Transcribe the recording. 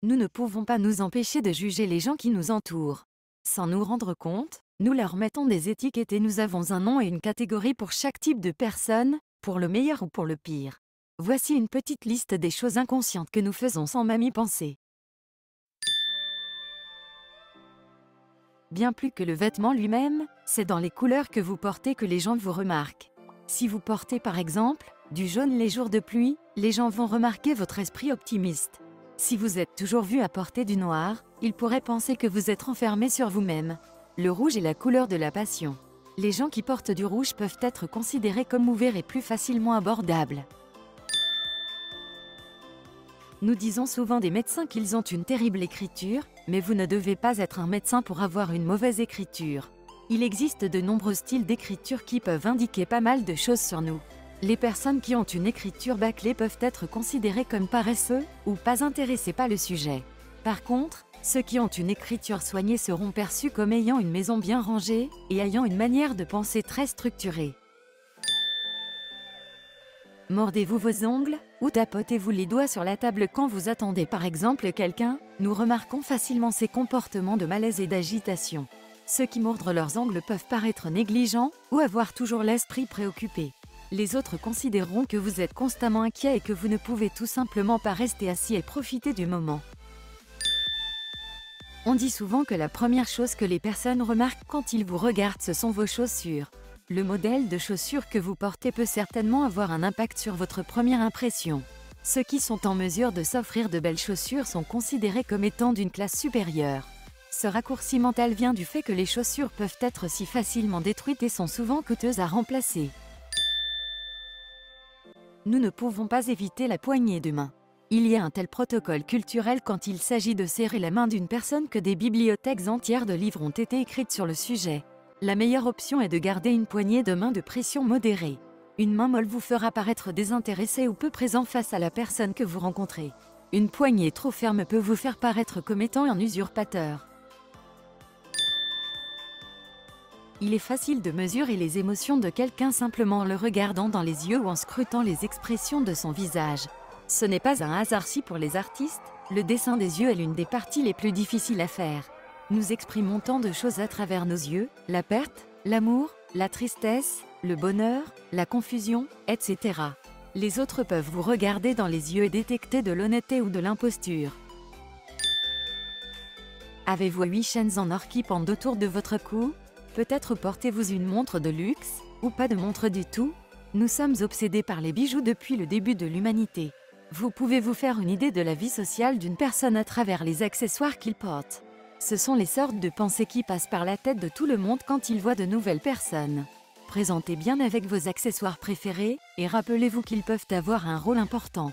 Nous ne pouvons pas nous empêcher de juger les gens qui nous entourent. Sans nous rendre compte, nous leur mettons des étiquettes et nous avons un nom et une catégorie pour chaque type de personne, pour le meilleur ou pour le pire. Voici une petite liste des choses inconscientes que nous faisons sans même y penser. Bien plus que le vêtement lui-même, c'est dans les couleurs que vous portez que les gens vous remarquent. Si vous portez par exemple du jaune les jours de pluie, les gens vont remarquer votre esprit optimiste. Si vous êtes toujours vu à porter du noir, ils pourraient penser que vous êtes renfermé sur vous-même. Le rouge est la couleur de la passion. Les gens qui portent du rouge peuvent être considérés comme ouverts et plus facilement abordables. Nous disons souvent des médecins qu'ils ont une terrible écriture, mais vous ne devez pas être un médecin pour avoir une mauvaise écriture. Il existe de nombreux styles d'écriture qui peuvent indiquer pas mal de choses sur nous. Les personnes qui ont une écriture bâclée peuvent être considérées comme paresseux ou pas intéressées par le sujet. Par contre, ceux qui ont une écriture soignée seront perçus comme ayant une maison bien rangée et ayant une manière de penser très structurée. Mordez-vous vos ongles ou tapotez-vous les doigts sur la table quand vous attendez par exemple quelqu'un? Nous remarquons facilement ces comportements de malaise et d'agitation. Ceux qui mordent leurs ongles peuvent paraître négligents ou avoir toujours l'esprit préoccupé. Les autres considéreront que vous êtes constamment inquiet et que vous ne pouvez tout simplement pas rester assis et profiter du moment. On dit souvent que la première chose que les personnes remarquent quand ils vous regardent, ce sont vos chaussures. Le modèle de chaussures que vous portez peut certainement avoir un impact sur votre première impression. Ceux qui sont en mesure de s'offrir de belles chaussures sont considérés comme étant d'une classe supérieure. Ce raccourci mental vient du fait que les chaussures peuvent être si facilement détruites et sont souvent coûteuses à remplacer. Nous ne pouvons pas éviter la poignée de main. Il y a un tel protocole culturel quand il s'agit de serrer la main d'une personne que des bibliothèques entières de livres ont été écrites sur le sujet. La meilleure option est de garder une poignée de main de pression modérée. Une main molle vous fera paraître désintéressé ou peu présent face à la personne que vous rencontrez. Une poignée trop ferme peut vous faire paraître comme étant un usurpateur. Il est facile de mesurer les émotions de quelqu'un simplement en le regardant dans les yeux ou en scrutant les expressions de son visage. Ce n'est pas un hasard si pour les artistes, le dessin des yeux est l'une des parties les plus difficiles à faire. Nous exprimons tant de choses à travers nos yeux, la perte, l'amour, la tristesse, le bonheur, la confusion, etc. Les autres peuvent vous regarder dans les yeux et détecter de l'honnêteté ou de l'imposture. Avez-vous 8 chaînes en or qui pendent autour de votre cou? Peut-être portez-vous une montre de luxe, ou pas de montre du tout? Nous sommes obsédés par les bijoux depuis le début de l'humanité. Vous pouvez vous faire une idée de la vie sociale d'une personne à travers les accessoires qu'il porte. Ce sont les sortes de pensées qui passent par la tête de tout le monde quand il voit de nouvelles personnes. Présentez bien avec vos accessoires préférés, et rappelez-vous qu'ils peuvent avoir un rôle important.